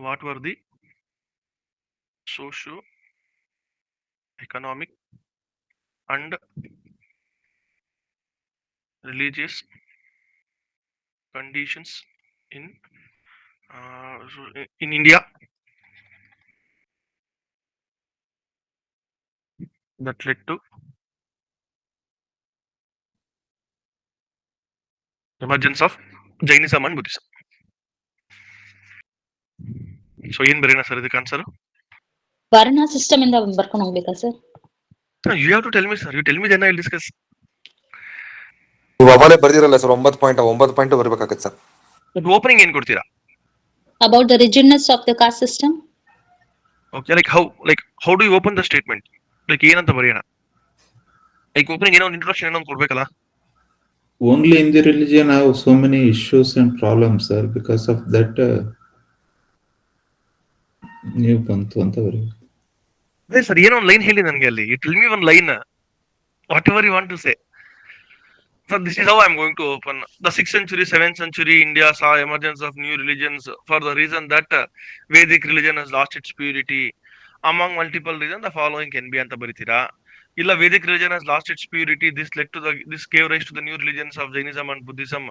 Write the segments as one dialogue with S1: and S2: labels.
S1: what were the socio economic and religious conditions in in India that led to emergence of Jainism and Buddhism. So ಏನ್ ಬರೀನಾ sir ಇದಕ್ಕೆ answer?
S2: ವರ್ಣ system ಇಂದ ಬರ್ಕೊಂಡು ಹೋಗ್ಬೇಕಾ sir?
S1: You have to tell me, sir. You tell me, then I'll discuss.
S3: ನೀವು ಅವಾಗಲೇ ಬರ್ದಿರಲ್ಲ sir, 9 point ಬರ್ಬೇಕಾಗತ್ತೆ sir.
S1: Opening ಏನ್ ಕೊಡ್ತೀರಾ?
S2: About the rigidness of the caste system.
S1: Okay, like how do you open the statement? Like ಏನಂತ ಬರೆಯೋಣ? Like opening ಏನೋ ಒಂದು introduction ಏನೋ ಒಂದು ಕೊಡ್ಬೇಕಲ್ಲ?
S4: Only in the religion I have so many issues and problems, sir. Because of that, ನೀವು ಬಂತು ಅಂತ ಬರೀಬೇಕು.
S1: ಅದೇ ಸರ್, ಏನೋ ಒಂದು ಲೈನ್ ಹೇಳಿ ನನಗೆ ಅಲ್ಲಿ. You tell me one line, whatever you want to say. So this is how I'm going to open. The 6th century, 7th century India saw emergence of new religions for the reason that Vedic religion has lost its purity. Among multiple reasons, the following can be ಅಂತ ಬರೀತೀರಾ? ಇಲ್ಲ Vedic religion has lost its purity. This gave rise to the new religions of Jainism and Buddhism.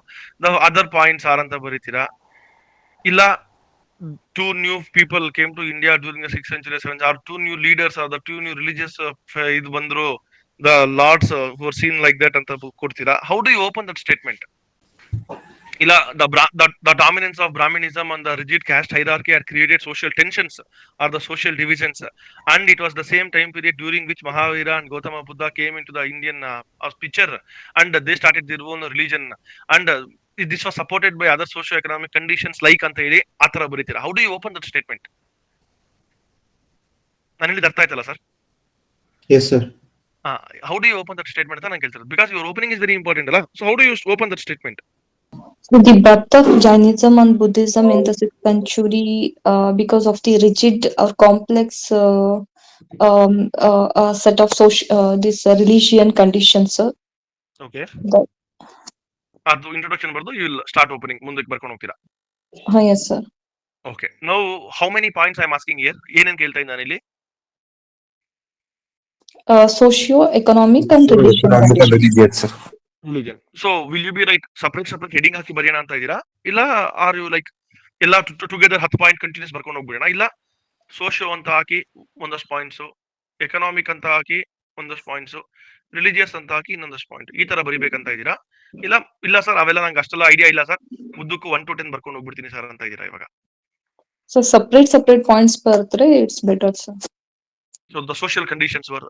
S1: The other points are ಅಂತ ಬರೀತೀರಾ? ಇಲ್ಲ two new people came to India during the 6th century, 7th, or two new leaders or the two new religious ಇದು ಬಂದ್ರು, the lords who are seen like that ಅಂತ ಕೊಡ್ತೀರಾ? How do you open that statement? ಇಲ್ಲ the dominance of Brahminism and the rigid caste hierarchy had created social tensions or the social divisions, and it was the same time period during which Mahavira and Gautama Buddha came into the Indian picture, and they started their own religion, and this was supported by other socio-economic conditions like ಅಂತ ಹೇಳಿ ಆ ತರ ಬರೀತೀರಾ? How do you open that statement? ನಾನು ಹೇಳಿದ ಅರ್ಥ ಆಯ್ತಲ್ಲ sir?
S4: Yes, sir.
S1: How do you open that statement ಅಂತ ನಾನು ಕೇಳ್ತಿರೋದು, because your opening is very important ಅಲ್ಲ. So how do you open that statement?
S5: So the birth of Jainism and Buddhism in the 6th century, because of the rigid or complex set of this religion conditions, sir.
S1: Okay.
S5: That,
S1: ಅದು introduction ಬರ್ದು you will start opening, ಮುಂದಕ್ಕೆ ಬರ್ಕೊಂಡು ಹೋಗ್ತೀರಾ?
S5: yes, sir.
S1: Okay. Now, how many points I'm asking here? ಏನೇನ್ ಕೇಳ್ತಾ ಇದ್ದೀನಿ ನಾನಿಲ್ಲಿ?
S5: Socio-economic and religion conditions.
S3: sir.
S1: Religion. So, will you be like separate heading ಹಾಕಿ ಬರೆಯೋಣ ಅಂತ ಇದ್ದೀರಾ? ಇಲ್ಲ ಆರ್ ಯು ಲೈಕ್ ಎಲ್ಲ ಟುಗೆದರ್ 10 ಪಾಯಿಂಟ್ ಕಂಟಿನ್ಯೂಸ್ ಬರ್ಕೊಂಡು ಹೋಗ್ಬಿಡೋಣ? ಇಲ್ಲ ಸೋಶಿಯೋ ಅಂತ ಹಾಕಿ ಒಂದಷ್ಟು ಪಾಯಿಂಟ್ಸು, ಎಕನಾಮಿಕ್ ಅಂತ ಹಾಕಿ ಒಂದಷ್ಟು ಪಾಯಿಂಟ್ಸು, ರಿಲಿಜಿಯಸ್ ಅಂತ ಹಾಕಿ ಇನ್ನೊಂದಷ್ಟು ಪಾಯಿಂಟ್, ಈ ತರ ಬರಿಬೇಕಂತ ಇದ್ದೀರಾ? ಇಲ್ಲ ಸರ್ ಅವೆಲ್ಲ ನಂಗೆ ಅಷ್ಟೆಲ್ಲ ಐಡಿಯಾ ಇಲ್ಲ ಸರ್, ಮುದ್ದಕ್ಕೂ 1 to 10 ಬರ್ಕೊಂಡು ಹೋಗ್ಬಿಡ್ತೀನಿ ಸರ್ ಅಂತ ಇದ್ದೀರಾ ಇವಾಗ?
S5: So separate points ಬರ್ತಾರೆ, it's better, sir.
S1: So the social conditions were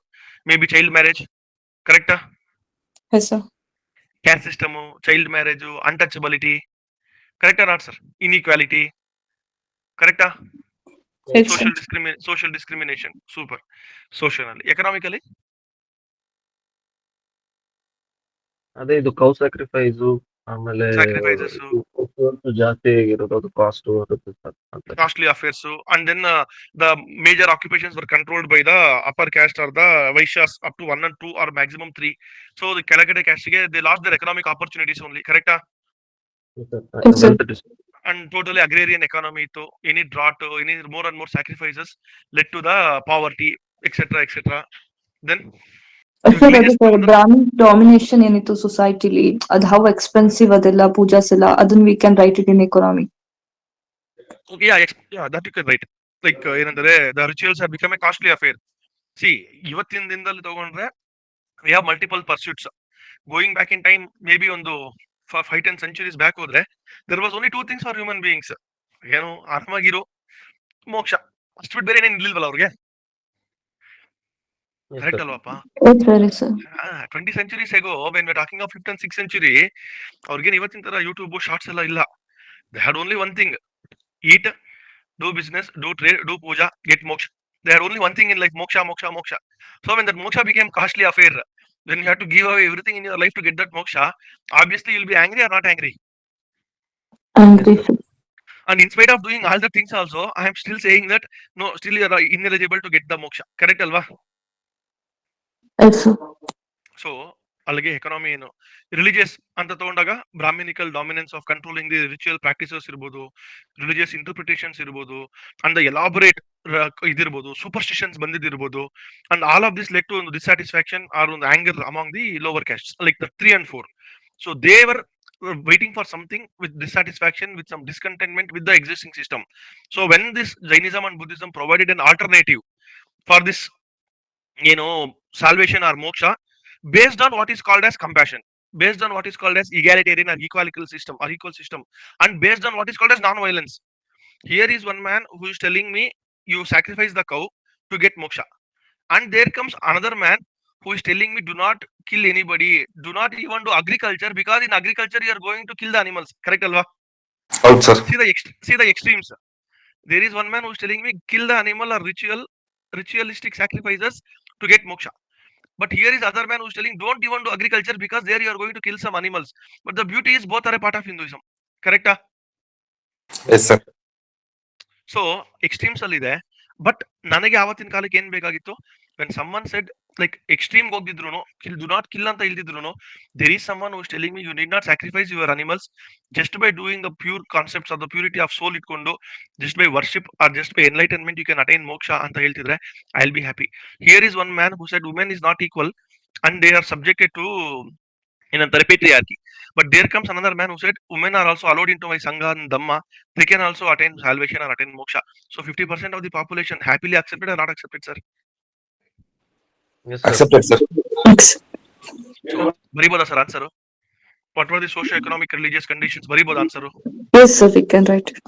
S1: maybe child marriage, correct?
S5: Yes, sir.
S1: Caste system, child marriage, untouchability, correct or not, sir? Inequality, correct?
S5: Yes,
S1: social discrimination, super. Socially, economically,
S6: ಅದೇ ಇದು cow sacrifice, ಆಮೇಲೆ
S1: sacrifices,
S6: ಜಾಸ್ತಿ ಆಗಿರೋದು, ಅದು cost
S1: costly affairs, and then the major occupations were controlled by the upper caste or the Vaishyas up to 1 and 2 or maximum 3. So the ಕೆಳಗಡೆ caste they lost their economic opportunities only, correct? And totally agrarian economy ಇತ್ತು. Any drought, any more and more sacrifices led to the poverty, etc. Then
S5: sir, ಅದಕ್ಕೆ ಬ್ರಾಹ್ಮಣ domination ಏನಿತ್ತು ಸೊಸೈಟಿಲಿ, ಅದ್ how expensive ಅದೆಲ್ಲ ಪೂಜಾಸ್ ಎಲ್ಲ, ಅದನ್ನ we can write it in economy.
S1: yeah, that you can write. Like ಏನಂದ್ರೆ the rituals have become a costly affair. See, ಇವತ್ತಿನ ದಿನದಲ್ಲಿ ತಗೊಂಡ್ರೆ we have multiple pursuits. Going back in time, maybe ಒಂದು 5-10 centuries back ಹೋದ್ರೆ there was only two things for human beings. ಏನು ಆರಾಮಾಗಿರೋ, ಮೋಕ್ಷ, ಅಷ್ಟು ಬಿಟ್ಟು ಬೇರೆ ಏನೇನು ಇರ್ಲಿಲ್ವಲ್ಲ ಅವ್ರಿಗೆ? Correct ಅಲ್ವಾಪ? 20 centuries ago, when we're talking of 5th and 6th century, ಅವ್ರಿಗೇನು ಇವತ್ತಿನ ತರ ಯೂಟ್ಯೂಬ್ ಶಾರ್ಟ್ಸ್ ಎಲ್ಲ ಇಲ್ಲ. They had only one thing: eat, do business, do trade, do puja, get moksha. They had only one thing in life: moksha. So when that moksha became costly affair, then you have to give away everything in your life to get that moksha. Obviously, you'll be angry or not angry?
S5: Angry.
S1: And in spite of doing all the things also, I am still saying that no, still you are ineligible to get the moksha. Correct alva?
S5: Yes, sir.
S1: So ಅಲ್ಲಿಗೆ economy ಏನು, religious ಅಂತ ತಗೊಂಡಾಗ Brahminical dominance of controlling the ritual practices ಇರ್ಬೋದು, religious interpretations ಇರ್ಬೋದು, and the elaborate ಇದಿರ್ಬೋದು, superstitions ಬಂದಿದ್ದಿರ್ಬೋದು, and all of this let to ಒಂದು dissatisfaction or ಒಂದು anger among the lower caste like the 3 and 4. So they were waiting for something with dissatisfaction, with some discontentment with the existing system. So when this Jainism and Buddhism provided an alternative for this, salvation or moksha, based on what is called as compassion, based on what is called as egalitarian or equal system, and based on what is called as non-violence. Here is one man who is telling me, you sacrifice the cow to get moksha, and there comes another man who is telling me, do not kill anybody, do not even do agriculture, because in agriculture you are going to kill the animals. Correct alva?
S3: ಹೌದು sir.
S1: See the extremes. There is one man who is telling me, kill the animal or ritualistic sacrifices to get moksha. But here is other man who is telling, don't even do agriculture, because there you are going to kill some animals. But the beauty is both are a part of Hinduism. Correct?
S3: Yes sir.
S1: So extremes ಅಲ್ಲಿ ಇದೆ. But ನನಗೆ ಆವತ್ತಿನ ಕಾಲಕ್ಕೆ ಏನ್ ಬೇಕಾಗಿತ್ತು, when someone said like extreme ಹೋಗಿದ್ರು, do not kill ಅಂತ ಇಲ್ದಿದ್ರು, there is someone who is telling me, you need not sacrifice your animals, just by doing the pure concepts of the purity of soul ಇಟ್ಕೊಂಡು, just by worship or just by enlightenment you can attain moksha ಅಂತ ಹೇಳ್ತಿದ್ರೆ, I will be happy. Here is one man who said women is not equal and they are subjected to ಏನಂತಾರೆ patriarchy. But there comes another man who said women are also allowed into my sangha and dhamma, they can also attain salvation or attain moksha. So 50% of the population happily accepted or not accepted, sir?
S6: Yes, sir.
S3: Accepted sir.
S1: ಬರಿಬೋದಾ sir answer? What were the socio-economic religious conditions? ಬರಿಬೋದಾ answer?
S5: Yes, sir, we can write it.